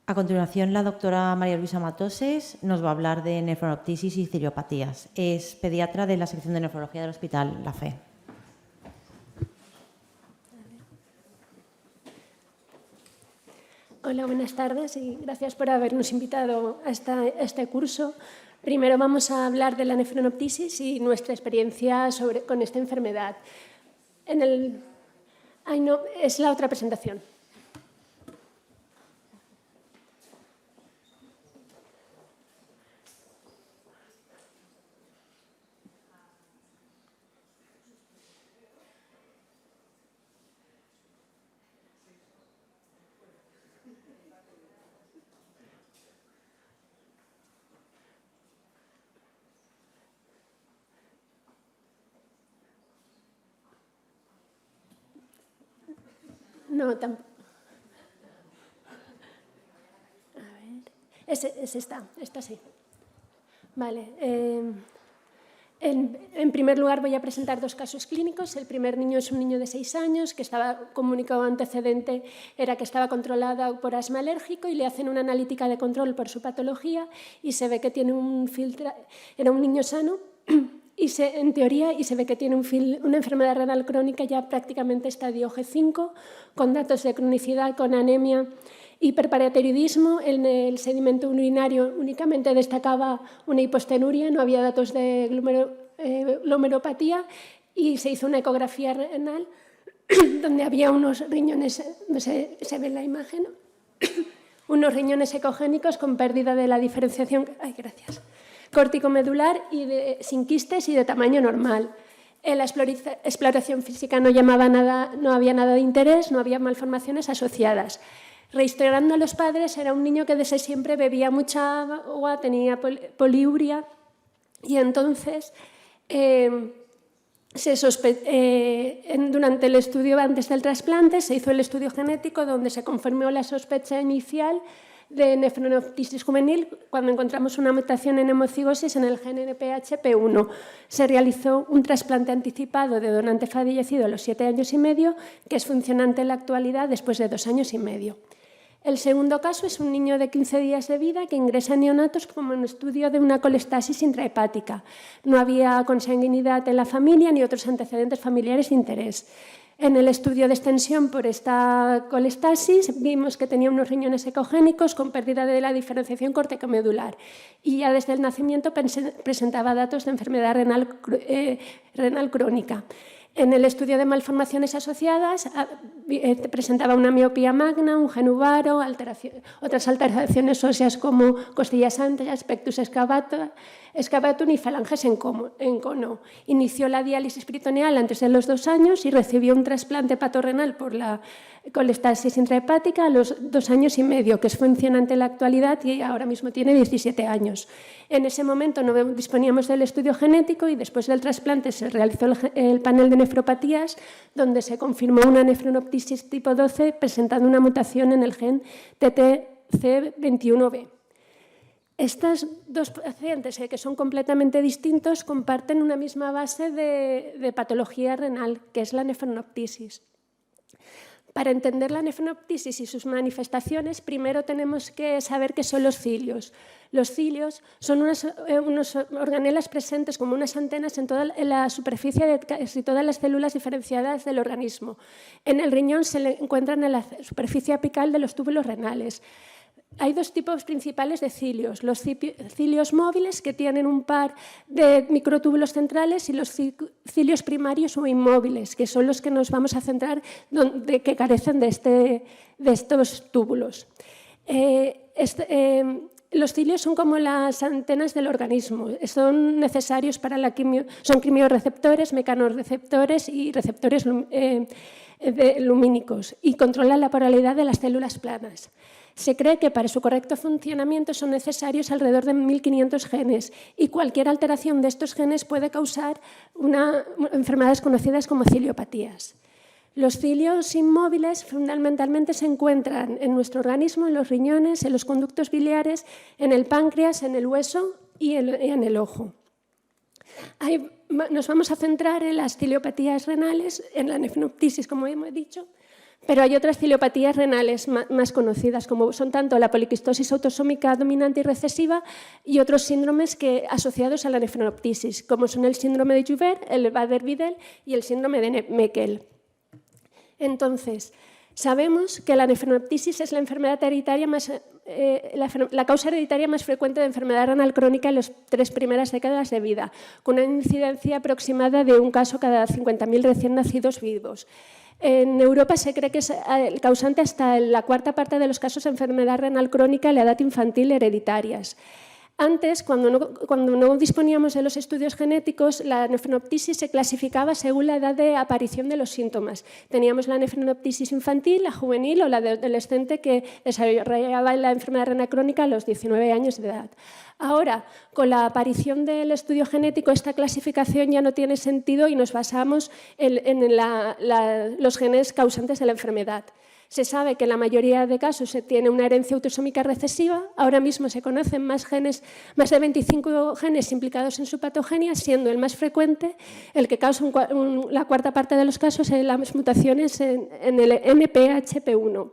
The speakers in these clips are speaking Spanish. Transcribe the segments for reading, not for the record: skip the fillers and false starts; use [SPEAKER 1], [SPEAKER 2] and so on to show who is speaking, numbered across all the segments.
[SPEAKER 1] A continuación, la doctora María Luisa Matoses nos va a hablar de nefronoptisis y ciriopatías. Es pediatra de la sección de nefrología del Hospital La Fe.
[SPEAKER 2] Hola, buenas tardes y gracias por habernos invitado a este curso. Primero vamos a hablar de la nefronoptisis y nuestra experiencia con esta enfermedad. No, es la otra presentación. No, tampoco. A ver. Es esta sí. Vale. En primer lugar, voy a presentar dos casos clínicos. El primer niño es un niño de 6 años que estaba comunicado antecedente, era que estaba controlada por asma alérgico y le hacen una analítica de control por su patología y se ve que tiene era un niño sano. En teoría, y se ve que tiene una enfermedad renal crónica ya prácticamente estadio G5, con datos de cronicidad, con anemia, hiperparatiroidismo. En el sedimento urinario únicamente destacaba una hipostenuria, no había datos de glomerulopatía, y se hizo una ecografía renal donde había unos riñones, se ve en la imagen, unos riñones ecogénicos con pérdida de la diferenciación. Corticomedular y sin quistes y de tamaño normal. En la exploración física no había nada de interés, no había malformaciones asociadas. Registrando a los padres, era un niño que desde siempre bebía mucha agua, tenía poliuria y entonces durante el estudio antes del trasplante se hizo el estudio genético donde se confirmó la sospecha inicial de nefronoptisis juvenil cuando encontramos una mutación en hemocigosis en el gen NPHP1. Se realizó un trasplante anticipado de donante fallecido a los 7 años y medio, que es funcionante en la actualidad después de 2 años y medio. El segundo caso es un niño de 15 días de vida que ingresa en neonatos como un estudio de una colestasis intrahepática. No había consanguinidad en la familia ni otros antecedentes familiares de interés. En el estudio de extensión por esta colestasis vimos que tenía unos riñones ecogénicos con pérdida de la diferenciación corticomedular y ya desde el nacimiento presentaba datos de enfermedad renal crónica. En el estudio de malformaciones asociadas presentaba una miopía magna, un genuvaro, otras alteraciones óseas como costillas anchas, pectus excavatum y falanges en cono. Inició la diálisis peritoneal antes de los 2 años y recibió un trasplante hepatorenal por la colestasis intrahepática a los 2 años y medio, que es funcionante en la actualidad y ahora mismo tiene 17 años. En ese momento no disponíamos del estudio genético y después del trasplante se realizó el panel de nefropatías, donde se confirmó una nefronoptisis tipo 12 presentando una mutación en el gen TTC21B. Estos dos pacientes, que son completamente distintos, comparten una misma base de patología renal, que es la nefronoptisis. Para entender la nefronoptisis y sus manifestaciones, primero tenemos que saber qué son los cilios. Los cilios son unos organelas presentes como unas antenas en la superficie de casi todas las células diferenciadas del organismo. En el riñón se encuentran en la superficie apical de los túbulos renales. Hay 2 tipos principales de cilios, los cilios móviles, que tienen un par de microtúbulos centrales, y los cilios primarios o inmóviles, que son los que nos vamos a centrar, que carecen de estos túbulos. Los cilios son como las antenas del organismo, son necesarios para la son quimiorreceptores, mecanorreceptores y receptores lumínicos y controlan la polaridad de las células planas. Se cree que para su correcto funcionamiento son necesarios alrededor de 1.500 genes y cualquier alteración de estos genes puede causar enfermedades conocidas como ciliopatías. Los cilios inmóviles fundamentalmente se encuentran en nuestro organismo, en los riñones, en los conductos biliares, en el páncreas, en el hueso y en el ojo. Nos vamos a centrar en las ciliopatías renales, en la nefronoptisis, como hemos dicho, Pero hay otras ciliopatías renales más conocidas, como son tanto la poliquistosis autosómica dominante y recesiva y otros síndromes asociados a la nefronoptisis, como son el síndrome de Joubert, el Bardet-Biedl y el síndrome de Meckel. Entonces, sabemos que la nefronoptisis es la causa hereditaria más frecuente de enfermedad renal crónica en las 3 primeras décadas de vida, con una incidencia aproximada de un caso cada 50.000 recién nacidos vivos. En Europa se cree que es el causante hasta la 4ª parte de los casos de enfermedad renal crónica en la edad infantil hereditarias. Antes, cuando no disponíamos de los estudios genéticos, la nefronoptisis se clasificaba según la edad de aparición de los síntomas. Teníamos la nefronoptisis infantil, la juvenil o la adolescente que desarrollaba la enfermedad renal crónica a los 19 años de edad. Ahora, con la aparición del estudio genético, esta clasificación ya no tiene sentido y nos basamos en los genes causantes de la enfermedad. Se sabe que en la mayoría de casos se tiene una herencia autosómica recesiva. Ahora mismo se conocen más de 25 genes implicados en su patogenia, siendo el más frecuente el que causa la 4ª parte de los casos en las mutaciones en el NPHP1.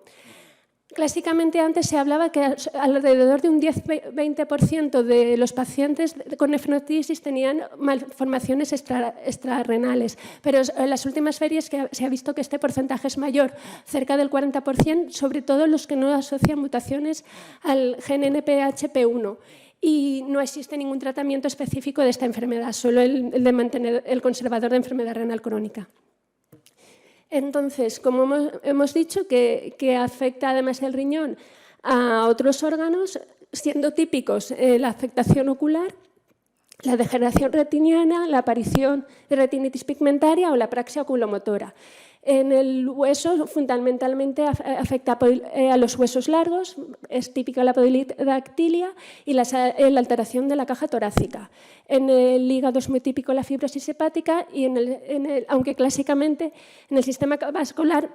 [SPEAKER 2] Clásicamente antes se hablaba que alrededor de un 10-20% de los pacientes con nefronoptisis tenían malformaciones extrarrenales, pero en las últimas ferias se ha visto que este porcentaje es mayor, cerca del 40%, sobre todo los que no asocian mutaciones al gen NPHP1. Y no existe ningún tratamiento específico de esta enfermedad, solo el de mantener el conservador de enfermedad renal crónica. Entonces, como hemos dicho, que afecta además el riñón a otros órganos, siendo típicos la afectación ocular, la degeneración retiniana, la aparición de retinitis pigmentaria o la apraxia oculomotora. En el hueso, fundamentalmente, afecta a los huesos largos, es típica la polidactilia y la alteración de la caja torácica. En el hígado es muy típico la fibrosis hepática y, aunque clásicamente en el sistema vascular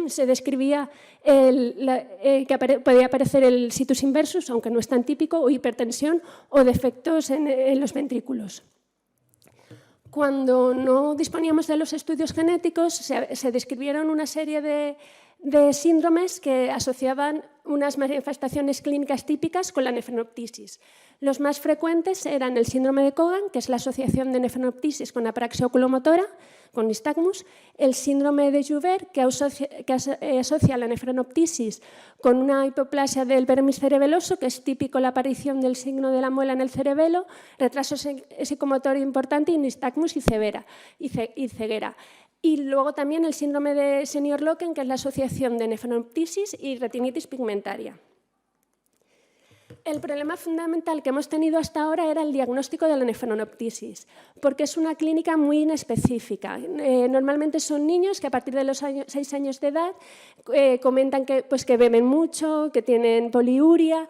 [SPEAKER 2] se describía que podía aparecer el situs inversus, aunque no es tan típico, o hipertensión o defectos en los ventrículos. Cuando no disponíamos de los estudios genéticos, se describieron una serie de síndromes que asociaban unas manifestaciones clínicas típicas con la nefronoptisis. Los más frecuentes eran el síndrome de Cogan, que es la asociación de nefronoptisis con apraxia oculomotora, con nistagmus, el síndrome de Joubert, que asocia la nefronoptisis con una hipoplasia del vermis cerebeloso, que es típico la aparición del signo de la muela en el cerebelo, retraso psicomotor importante y nistagmus y ceguera. Y luego también el síndrome de Senior-Loken, que es la asociación de nefronoptisis y retinitis pigmentaria. El problema fundamental que hemos tenido hasta ahora era el diagnóstico de la nefronoptisis, porque es una clínica muy inespecífica. Normalmente son niños que a partir de los 6 años de edad comentan que beben mucho, que tienen poliuria,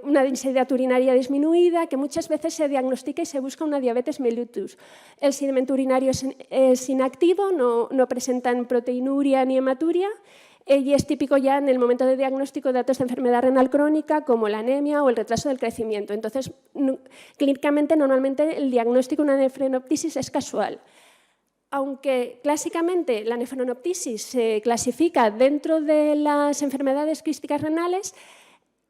[SPEAKER 2] una densidad urinaria disminuida, que muchas veces se diagnostica y se busca una diabetes mellitus. El sedimento urinario es inactivo, no presentan proteinuria ni hematuria. Y es típico ya en el momento de diagnóstico de datos de enfermedad renal crónica como la anemia o el retraso del crecimiento. Entonces, clínicamente, normalmente el diagnóstico de una nefronoptisis es casual. Aunque clásicamente la nefronoptisis se clasifica dentro de las enfermedades quísticas renales,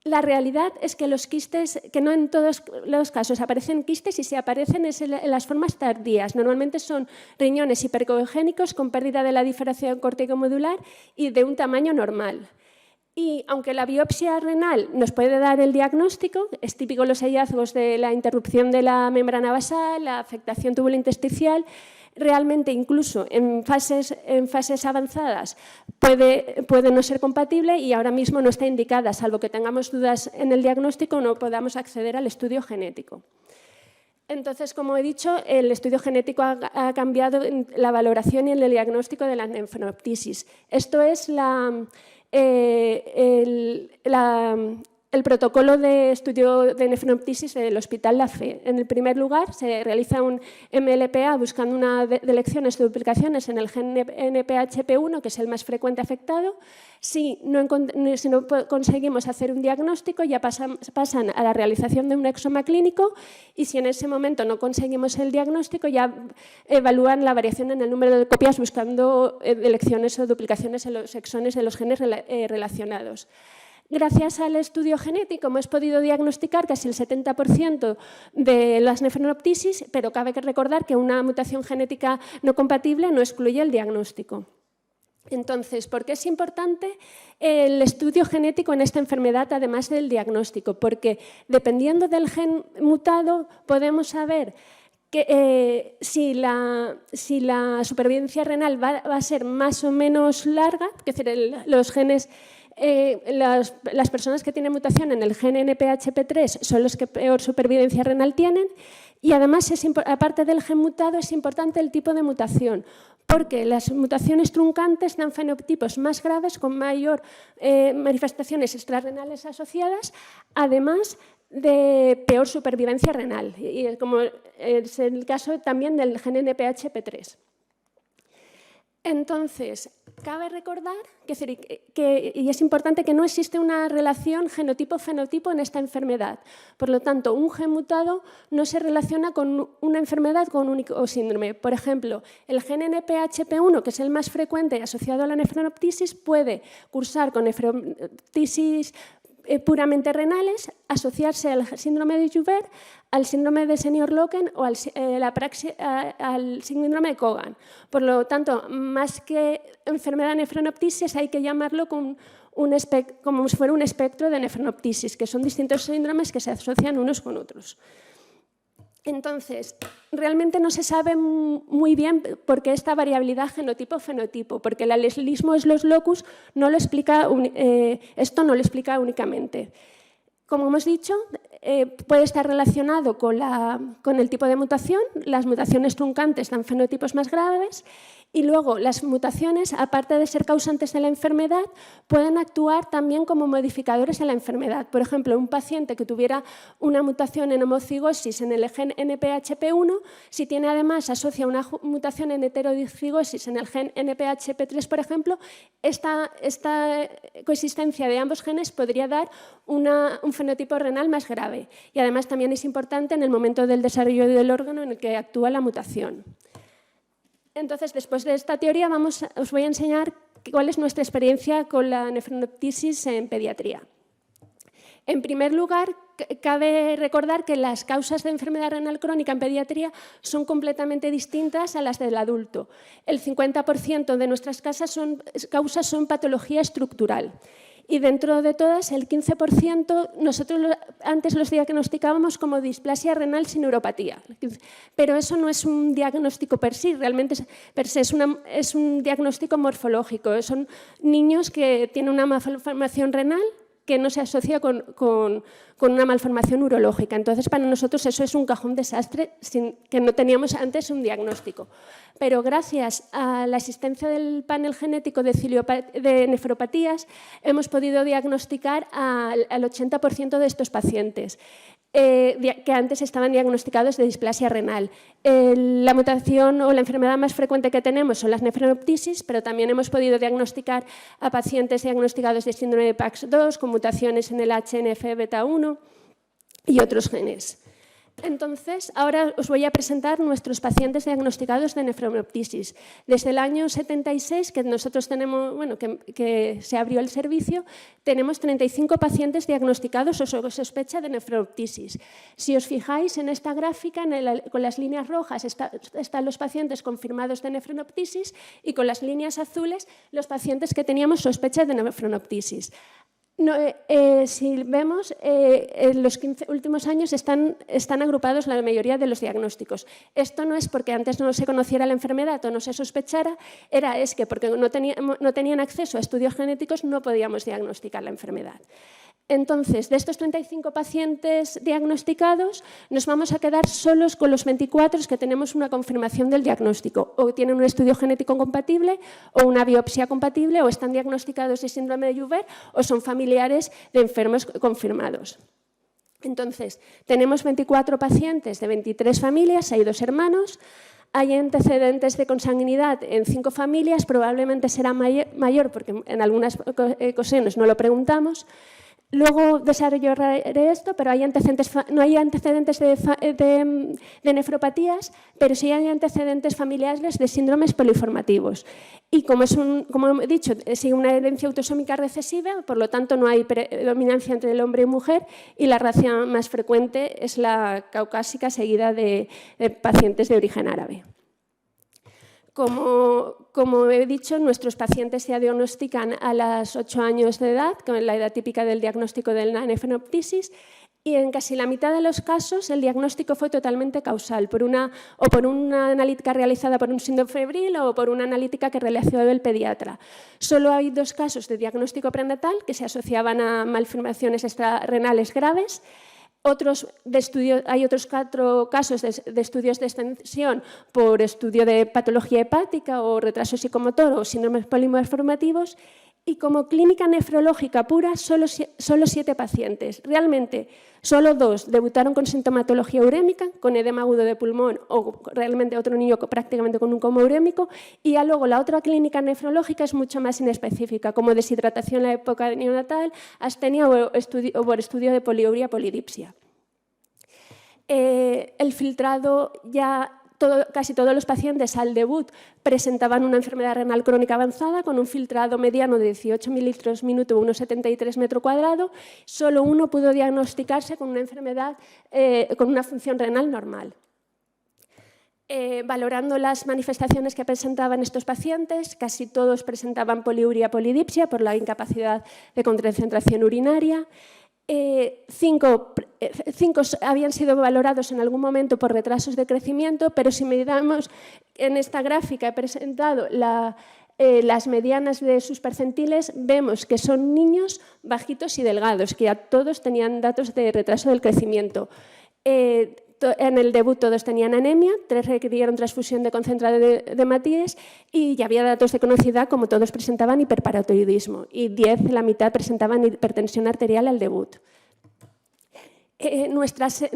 [SPEAKER 2] la realidad es que los quistes, que no en todos los casos aparecen quistes y si aparecen es en las formas tardías. Normalmente son riñones hipercoegénicos con pérdida de la diferenciación corticomedular y de un tamaño normal. Y aunque la biopsia renal nos puede dar el diagnóstico, es típico los hallazgos de la interrupción de la membrana basal, la afectación tubulointesticial, realmente incluso en fases avanzadas puede no ser compatible y ahora mismo no está indicada, salvo que tengamos dudas en el diagnóstico, no podamos acceder al estudio genético. Entonces, como he dicho, el estudio genético ha cambiado la valoración y el diagnóstico de la nefronoptisis. Esto es el protocolo de estudio de nefronoptisis del Hospital La Fe. En el primer lugar, se realiza un MLPA buscando una de lecciones o duplicaciones en el gen NPHP1, que es el más frecuente afectado. Si no conseguimos hacer un diagnóstico, ya pasan a la realización de un exoma clínico, y si en ese momento no conseguimos el diagnóstico, ya evalúan la variación en el número de copias buscando elecciones o duplicaciones en los exones de los genes relacionados. Gracias al estudio genético hemos podido diagnosticar casi el 70% de las nefronoptisis, pero cabe recordar que una mutación genética no compatible no excluye el diagnóstico. Entonces, ¿por qué es importante el estudio genético en esta enfermedad, además del diagnóstico? Porque dependiendo del gen mutado podemos saber que, si la supervivencia renal va a ser más o menos larga, es decir, los genes... las personas que tienen mutación en el gen NPHP3 son los que peor supervivencia renal tienen, y además, aparte del gen mutado, es importante el tipo de mutación, porque las mutaciones truncantes dan fenotipos más graves con mayor manifestaciones extrarrenales asociadas, además de peor supervivencia renal, y como es el caso también del gen NPHP3. Entonces, cabe recordar y es importante que no existe una relación genotipo-fenotipo en esta enfermedad. Por lo tanto, un gen mutado no se relaciona con una enfermedad con un único síndrome. Por ejemplo, el gen NPHP1, que es el más frecuente asociado a la nefronoptisis, puede cursar con nefronoptisis puramente renales, asociarse al síndrome de Joubert, al síndrome de Senior-Loken o al síndrome de Cogan. Por lo tanto, más que enfermedad nefronoptisis, hay que llamarlo como si fuera un espectro de nefronoptisis, que son distintos síndromes que se asocian unos con otros. Entonces, realmente no se sabe muy bien por qué esta variabilidad genotipo-fenotipo, porque el alelismo es los locus, esto no lo explica únicamente. Como hemos dicho, puede estar relacionado con el tipo de mutación. Las mutaciones truncantes dan fenotipos más graves, y luego las mutaciones, aparte de ser causantes de la enfermedad, pueden actuar también como modificadores en la enfermedad. Por ejemplo, un paciente que tuviera una mutación en homocigosis en el gen NPHP1, si tiene además asocia una mutación en heterocigosis en el gen NPHP3, por ejemplo, esta coexistencia de ambos genes podría dar un fenotipo renal más grave. Y además también es importante en el momento del desarrollo del órgano en el que actúa la mutación. Entonces, después de esta teoría, os voy a enseñar cuál es nuestra experiencia con la nefronoptisis en pediatría. En primer lugar, cabe recordar que las causas de enfermedad renal crónica en pediatría son completamente distintas a las del adulto. El 50% de nuestras causas son patología estructural. Y dentro de todas, el 15% nosotros antes los diagnosticábamos como displasia renal sin neuropatía. Pero eso no es un diagnóstico per se, realmente es un diagnóstico morfológico. Son niños que tienen una malformación renal que no se asocia con una malformación urológica. Entonces, para nosotros eso es un cajón desastre, que no teníamos antes un diagnóstico. Pero gracias a la existencia del panel genético de nefropatías, hemos podido diagnosticar al 80% de estos pacientes que antes estaban diagnosticados de displasia renal. La mutación o la enfermedad más frecuente que tenemos son las nefronoptisis, pero también hemos podido diagnosticar a pacientes diagnosticados de síndrome de PAX2 con mutaciones en el HNF-beta1 y otros genes. Entonces, ahora os voy a presentar nuestros pacientes diagnosticados de nefronoptisis. Desde el año 76, que nosotros tenemos, que se abrió el servicio, tenemos 35 pacientes diagnosticados o sospecha de nefronoptisis. Si os fijáis en esta gráfica, con las líneas rojas están los pacientes confirmados de nefronoptisis y con las líneas azules los pacientes que teníamos sospecha de nefronoptisis. Si vemos, en los 15 últimos años están agrupados la mayoría de los diagnósticos. Esto no es porque antes no se conociera la enfermedad o no se sospechara, es que porque no tenían acceso a estudios genéticos no podíamos diagnosticar la enfermedad. Entonces, de estos 35 pacientes diagnosticados, nos vamos a quedar solos con los 24 que tenemos una confirmación del diagnóstico, o tienen un estudio genético compatible, o una biopsia compatible, o están diagnosticados de síndrome de Joubert, o son familiares de enfermos confirmados. Entonces, tenemos 24 pacientes de 23 familias, hay 2 hermanos, hay antecedentes de consanguinidad en 5 familias, probablemente será mayor porque en algunas ocasiones no lo preguntamos. Luego desarrollaré esto, pero no hay antecedentes de nefropatías, pero sí hay antecedentes familiares de síndromes poliformativos. Y como he dicho, sigue una herencia autosómica recesiva, por lo tanto no hay predominancia entre el hombre y mujer, y la raza más frecuente es la caucásica, seguida de pacientes de origen árabe. Como he dicho, nuestros pacientes se diagnostican a los 8 años de edad, con la edad típica del diagnóstico de la nefroptisis, y en casi la mitad de los casos el diagnóstico fue totalmente causal, por una analítica realizada por un síndrome febril o por una analítica que realizó el pediatra. Solo hay 2 casos de diagnóstico prenatal que se asociaban a malformaciones extrarrenales graves. Hay otros 4 casos de estudios de extensión por estudio de patología hepática o retraso psicomotor o síndromes poliformativos, y como clínica nefrológica pura, solo 7 pacientes. Realmente, solo 2 debutaron con sintomatología urémica, con edema agudo de pulmón o realmente otro niño prácticamente con un coma urémico, y ya luego la otra clínica nefrológica es mucho más inespecífica, como deshidratación en la época neonatal, astenia o por estudio de poliuria polidipsia. El filtrado ya... Casi todos los pacientes al debut presentaban una enfermedad renal crónica avanzada con un filtrado mediano de 18 mililitros minuto, 1,73 metro cuadrado. Solo uno pudo diagnosticarse con una enfermedad con una función renal normal. Valorando las manifestaciones que presentaban estos pacientes, casi todos presentaban poliuria polidipsia por la incapacidad de concentración urinaria. 5 habían sido valorados en algún momento por retrasos de crecimiento, pero si miramos en esta gráfica he presentado las medianas de sus percentiles, vemos que son niños bajitos y delgados, que ya todos tenían datos de retraso del crecimiento. En el debut todos tenían anemia, 3 requirieron transfusión de concentrado de hematíes y ya había datos de cronocidad, como todos presentaban hiperparatiroidismo, y 10, la mitad, presentaban hipertensión arterial al debut. Nuestros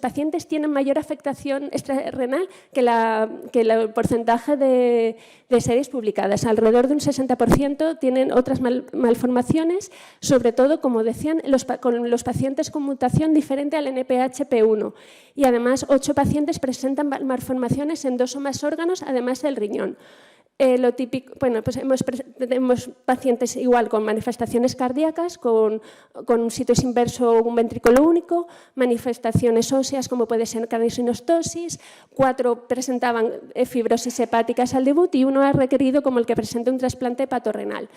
[SPEAKER 2] pacientes tienen mayor afectación extrarrenal que el porcentaje de series publicadas. Alrededor de un 60% tienen otras malformaciones, sobre todo, como decían, con los pacientes con mutación diferente al NPHP1. Y además, 8 pacientes presentan malformaciones en 2 o más órganos, además del riñón. Lo típico, bueno, pues tenemos pacientes igual con manifestaciones cardíacas, con un situs inverso o un ventrículo único, manifestaciones óseas como puede ser cardiosinostosis, 4 presentaban fibrosis hepáticas al debut y 1 ha requerido, como el que presenta, un trasplante hepatorrenal.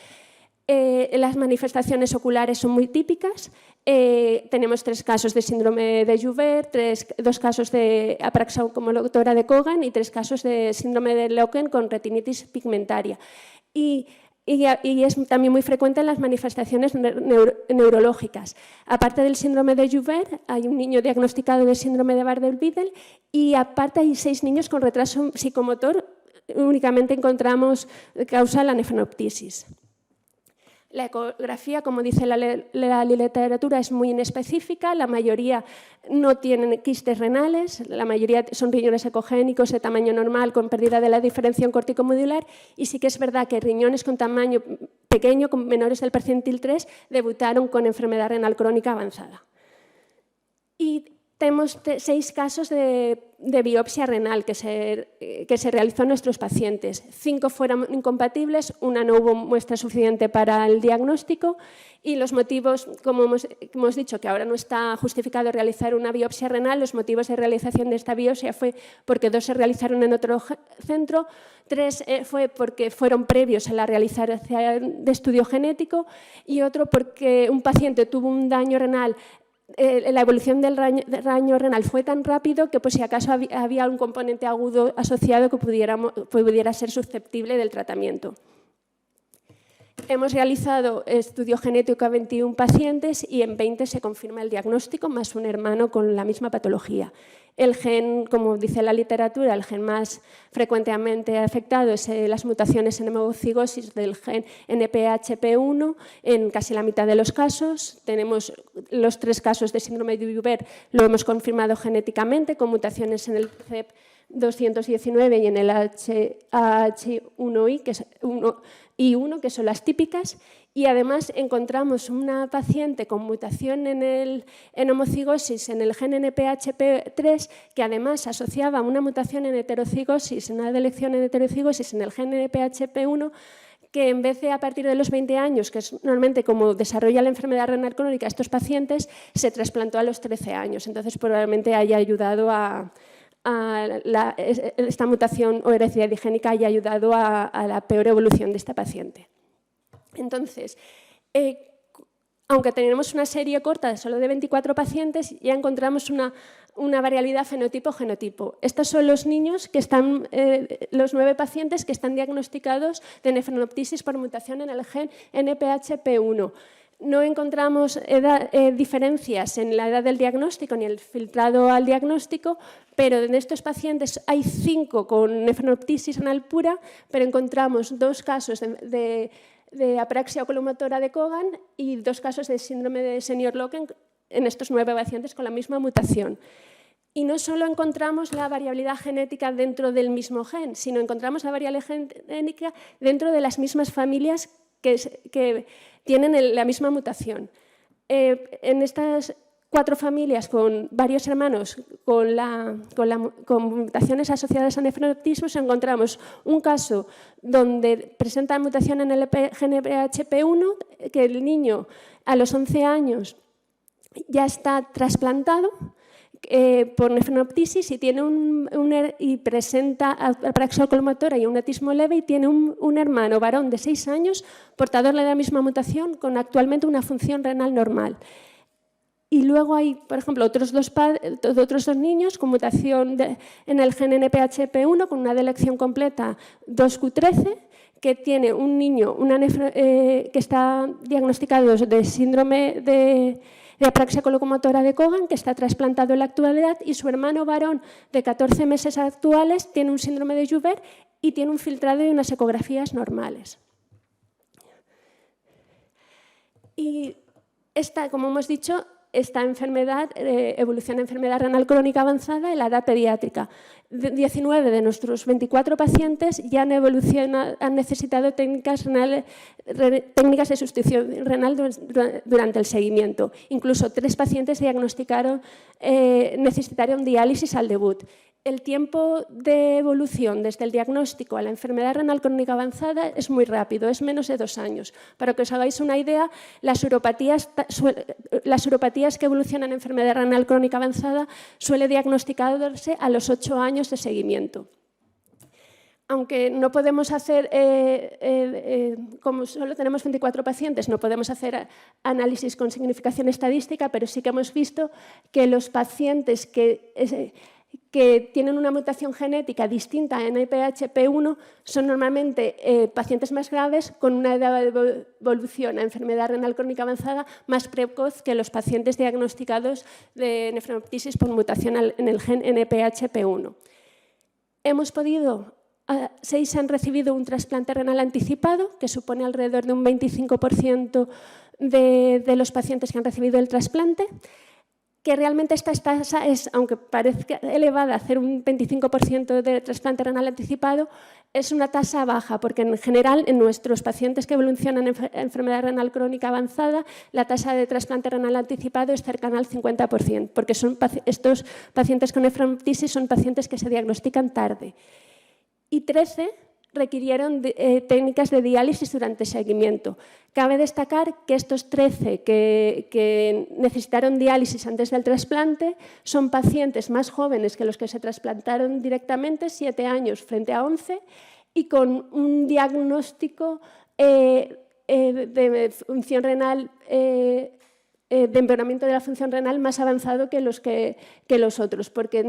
[SPEAKER 2] Las manifestaciones oculares son muy típicas. Tenemos 3 casos de síndrome de Joubert, 2 casos de apraxia como locutora de Cogan y 3 casos de síndrome de Leoken con retinitis pigmentaria. Y es también muy frecuente en las manifestaciones neurológicas. Aparte del síndrome de Joubert, hay un niño diagnosticado de síndrome de Bardet-Biedl y aparte hay 6 niños con retraso psicomotor. Únicamente encontramos causa la nefroptisis. La ecografía, como dice la literatura, es muy inespecífica. La mayoría no tienen quistes renales, la mayoría son riñones ecogénicos de tamaño normal con pérdida de la diferenciación corticomedular, y sí que es verdad que riñones con tamaño pequeño, con menores del percentil 3, debutaron con enfermedad renal crónica avanzada. Y tenemos 6 casos de biopsia renal que se realizó en nuestros pacientes. 5 fueron incompatibles, 1 no hubo muestra suficiente para el diagnóstico, y los motivos, como hemos dicho, que ahora no está justificado realizar una biopsia renal, los motivos de realización de esta biopsia fue porque 2 se realizaron en otro centro, 3 fue porque fueron previos a la realización de estudio genético, y otro porque un paciente tuvo un daño renal. La evolución del daño renal fue tan rápido que, pues, si acaso había un componente agudo asociado que pudiera ser susceptible del tratamiento. Hemos realizado estudio genético a 21 pacientes y en 20 se confirma el diagnóstico, más un hermano con la misma patología. El gen, como dice la literatura, el gen más frecuentemente afectado es las mutaciones en hemocigosis del gen NPHP1 en casi la mitad de los casos. Tenemos los 3 casos de síndrome de Joubert, lo hemos confirmado genéticamente con mutaciones en el CEP219 y en el HH1I, que son las típicas, y además encontramos una paciente con mutación en homocigosis en el gen NPHP3 que además asociaba una mutación en heterocigosis, una delección en heterocigosis en el gen NPHP1, que en vez de a partir de los 20 años, que es normalmente como desarrolla la enfermedad renal crónica estos pacientes, se trasplantó a los 13 años. Entonces probablemente haya ayudado esta mutación o herencia digénica haya ayudado a la peor evolución de esta paciente. Entonces, aunque tenemos una serie corta de solo de 24 pacientes, ya encontramos una variabilidad fenotipo-genotipo. Estos son los niños que están, los 9 pacientes que están diagnosticados de nefronoptisis por mutación en el gen NPHP1. No encontramos diferencias en la edad del diagnóstico ni el filtrado al diagnóstico, pero en estos pacientes hay 5 con nefronoptisis renal pura, pero encontramos 2 casos de apraxia oculomotora de Cogan y 2 casos de síndrome de Senior-Loken en estos 9 pacientes con la misma mutación. Y no solo encontramos la variabilidad genética dentro del mismo gen, sino encontramos la variabilidad genética dentro de las mismas familias que tienen la misma mutación. En estas 4 familias con varios hermanos con mutaciones asociadas a nefronoptismos encontramos un caso donde presenta mutación en el gen NPHP1, que el niño a los 11 años ya está trasplantado por nefronoptisis y, y presenta apraxia oculomotora y un autismo leve y tiene un hermano varón de 6 años portador de la misma mutación con actualmente una función renal normal. Y luego hay, por ejemplo, otros dos niños con mutación en el gen NPHP1 con una delección completa 2q13, que tiene un niño que está diagnosticado de síndrome de apraxia locomotora de Cogan, que está trasplantado en la actualidad, y su hermano varón de 14 meses actuales tiene un síndrome de Joubert y tiene un filtrado y unas ecografías normales. Y esta, como hemos dicho, esta enfermedad evoluciona en enfermedad renal crónica avanzada en la edad pediátrica. 19 de nuestros 24 pacientes ya han necesitado técnicas de sustitución renal durante el seguimiento. Incluso 3 pacientes necesitaron diálisis al debut. El tiempo de evolución desde el diagnóstico a la enfermedad renal crónica avanzada es muy rápido, es menos de 2 años. Para que os hagáis una idea, las uropatías que evolucionan en enfermedad renal crónica avanzada suele diagnosticarse a los 8 años de seguimiento. Aunque no podemos hacer, como solo tenemos 24 pacientes, no podemos hacer análisis con significación estadística, pero sí que hemos visto que los pacientes que tienen una mutación genética distinta a NPHP1 son normalmente pacientes más graves con una edad de evolución a enfermedad renal crónica avanzada más precoz que los pacientes diagnosticados de nefronoptisis por mutación en el gen NPHP1. 6 han recibido un trasplante renal anticipado, que supone alrededor de un 25% de los pacientes que han recibido el trasplante, que realmente esta tasa es, aunque parezca elevada, hacer un 25% de trasplante renal anticipado, es una tasa baja, porque en general en nuestros pacientes que evolucionan en enfermedad renal crónica avanzada, la tasa de trasplante renal anticipado es cercana al 50%, porque estos pacientes con nefronoptisis son pacientes que se diagnostican tarde. Y 13 requirieron técnicas de diálisis durante el seguimiento. Cabe destacar que estos 13 que necesitaron diálisis antes del trasplante son pacientes más jóvenes que los que se trasplantaron directamente, 7 años frente a 11, y con un diagnóstico de función renal de empeoramiento de la función renal más avanzado que los otros, porque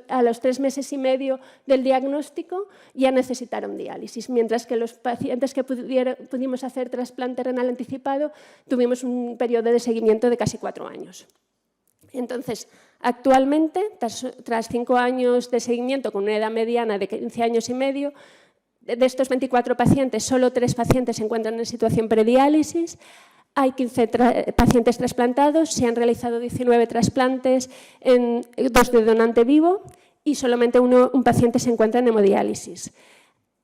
[SPEAKER 2] a los 3 meses y medio del diagnóstico ya necesitaron diálisis, mientras que los pacientes que pudimos hacer trasplante renal anticipado tuvimos un periodo de seguimiento de casi 4 años. Entonces, actualmente, tras 5 años de seguimiento con una edad mediana de 15 años y medio, de estos 24 pacientes, solo 3 pacientes se encuentran en situación prediálisis. Hay 15 pacientes trasplantados, se han realizado 19 trasplantes, 2 de donante vivo y solamente un paciente se encuentra en hemodiálisis.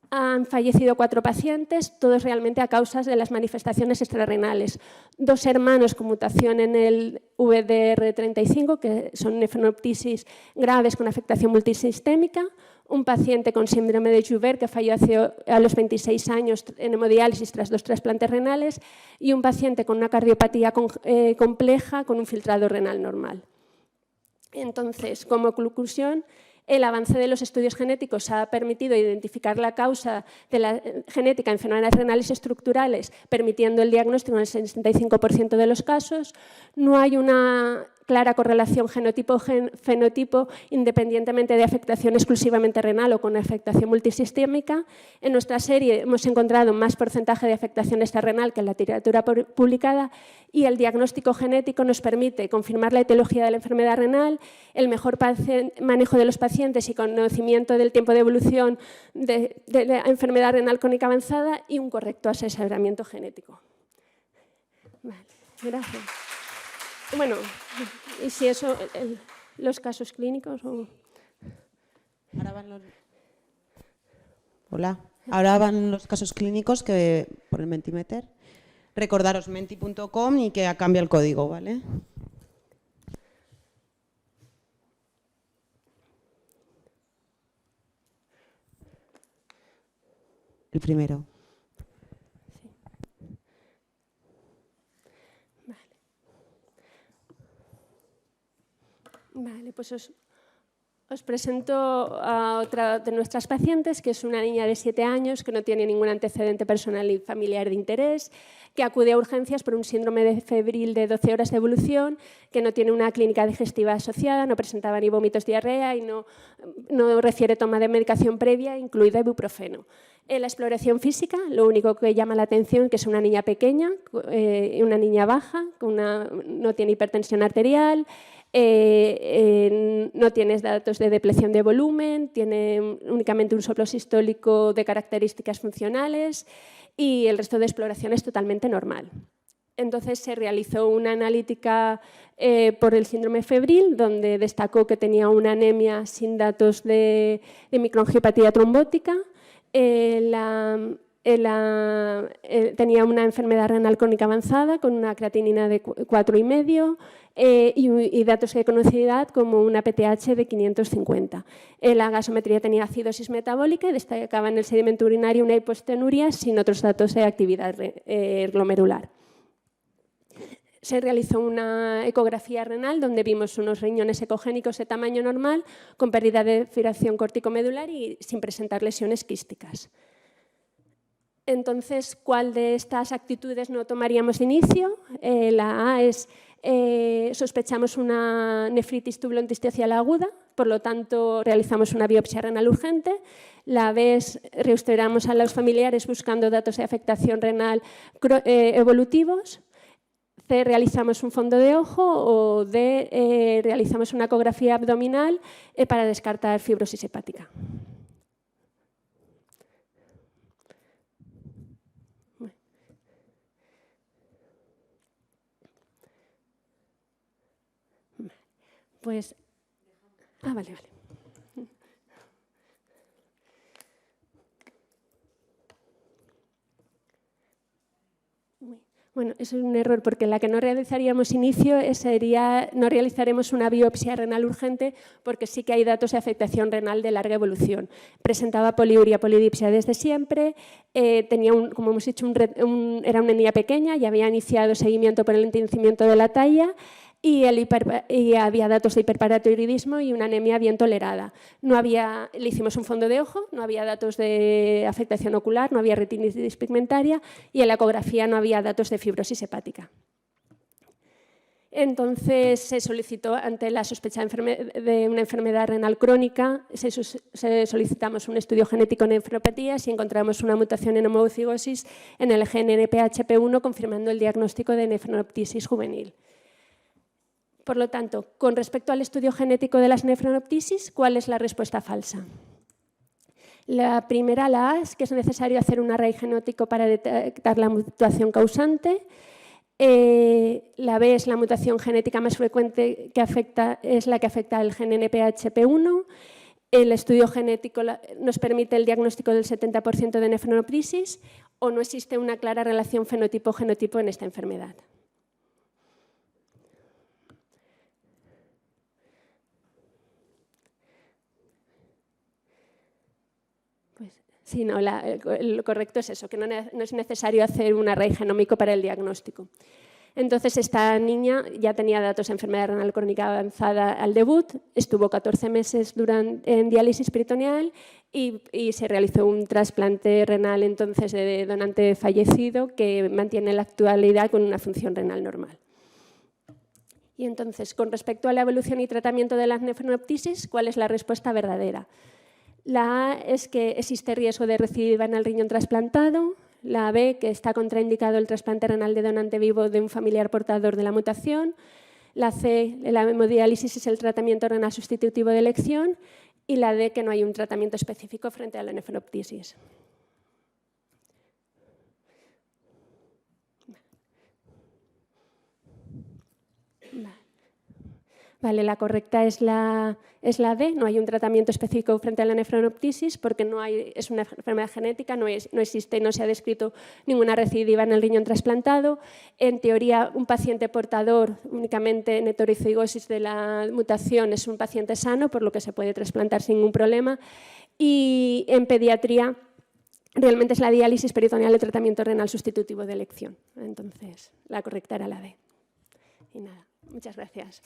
[SPEAKER 2] Han fallecido 4 pacientes, todos realmente a causa de las manifestaciones extrarrenales. 2 hermanos con mutación en el VDR35, que son nefronoptisis graves con afectación multisistémica. Un paciente con síndrome de Joubert que falleció a los 26 años en hemodiálisis tras 2 trasplantes renales y un paciente con una cardiopatía compleja con un filtrado renal normal. Entonces, como conclusión, el avance de los estudios genéticos ha permitido identificar la causa de la genética en enfermedades renales estructurales, permitiendo el diagnóstico en el 65% de los casos. No hay una clara correlación genotipo-fenotipo independientemente de afectación exclusivamente renal o con afectación multisistémica. En nuestra serie hemos encontrado más porcentaje de afectación extrarrenal que en la literatura publicada y el diagnóstico genético nos permite confirmar la etiología de la enfermedad renal, el mejor manejo de los pacientes y conocimiento del tiempo de evolución de la enfermedad renal crónica avanzada y un correcto asesoramiento genético. Vale, gracias. Bueno, y si eso, los casos clínicos o...
[SPEAKER 3] Ahora van los casos clínicos que por el Mentimeter. Recordaros menti.com y que cambia el código, ¿vale? El primero.
[SPEAKER 2] Vale, pues os presento a otra de nuestras pacientes, que es una niña de 7 años que no tiene ningún antecedente personal y familiar de interés, que acude a urgencias por un síndrome febril de 12 horas de evolución, que no tiene una clínica digestiva asociada, no presentaba ni vómitos, diarrea y no refiere toma de medicación previa, incluido ibuprofeno. En la exploración física, lo único que llama la atención es que es una niña pequeña, una niña baja, no tiene hipertensión arterial, no tienes datos de depleción de volumen, tiene únicamente un soplo sistólico de características funcionales y el resto de exploración es totalmente normal. Entonces se realizó una analítica por el síndrome febril, donde destacó que tenía una anemia sin datos de microangiopatía trombótica, tenía una enfermedad renal crónica avanzada con una creatinina de 4,5 y datos de conocibilidad como una PTH de 550. La gasometría tenía acidosis metabólica y destacaba en el sedimento urinario una hipostenuria sin otros datos de actividad glomerular. Se realizó una ecografía renal donde vimos unos riñones ecogénicos de tamaño normal con pérdida de fibración corticomedular y sin presentar lesiones quísticas. Entonces, ¿cuál de estas actitudes no tomaríamos de inicio? La A es, sospechamos una nefritis tubulointestinal aguda, por lo tanto, realizamos una biopsia renal urgente. La B es, reusteamos a los familiares buscando datos de afectación renal evolutivos. C, realizamos un fondo de ojo o D, realizamos una ecografía abdominal para descartar fibrosis hepática. Pues, vale. Bueno, eso es un error porque la que no realizaríamos inicio sería no realizaremos una biopsia renal urgente porque sí que hay datos de afectación renal de larga evolución. Presentaba poliuria, polidipsia desde siempre, tenía como hemos dicho, era una niña pequeña y había iniciado seguimiento por el endurecimiento de la talla y había datos de hiperparatiroidismo y una anemia bien tolerada. Le hicimos un fondo de ojo, no había datos de afectación ocular, no había retinitis pigmentaria y en la ecografía no había datos de fibrosis hepática. Entonces se solicitó, ante la sospecha de una enfermedad renal crónica, solicitamos un estudio genético en nefropatías y encontramos una mutación en homocigosis en el gen NPHP1, confirmando el diagnóstico de nefronoptisis juvenil. Por lo tanto, con respecto al estudio genético de las nefronoptisis, ¿cuál es la respuesta falsa? La primera, la A, es que es necesario hacer un array genético para detectar la mutación causante. La B es la mutación genética más frecuente que es la que afecta al gen NPHP1. El estudio genético nos permite el diagnóstico del 70% de nefronoptisis, o no existe una clara relación fenotipo-genotipo en esta enfermedad. Sí, no, lo correcto es eso, que no es necesario hacer un array genómico para el diagnóstico. Entonces, esta niña ya tenía datos de enfermedad renal crónica avanzada al debut, estuvo 14 meses en diálisis peritoneal y se realizó un trasplante renal entonces de donante fallecido que mantiene en la actualidad con una función renal normal. Y entonces, con respecto a la evolución y tratamiento de las nefronoptisis, ¿cuál es la respuesta verdadera? La A es que existe riesgo de recidiva en el riñón trasplantado. La B, que está contraindicado el trasplante renal de donante vivo de un familiar portador de la mutación. La C, la hemodiálisis es el tratamiento renal sustitutivo de elección. Y la D, que no hay un tratamiento específico frente a la nefronoptisis. Vale, la correcta es la D, no hay un tratamiento específico frente a la nefronoptisis porque es una enfermedad genética, no existe, no se ha descrito ninguna recidiva en el riñón trasplantado. En teoría, un paciente portador únicamente en heterocigosis de la mutación es un paciente sano, por lo que se puede trasplantar sin ningún problema. Y en pediatría, realmente es la diálisis peritoneal de tratamiento renal sustitutivo de elección. Entonces, la correcta era la D. Y nada, muchas gracias.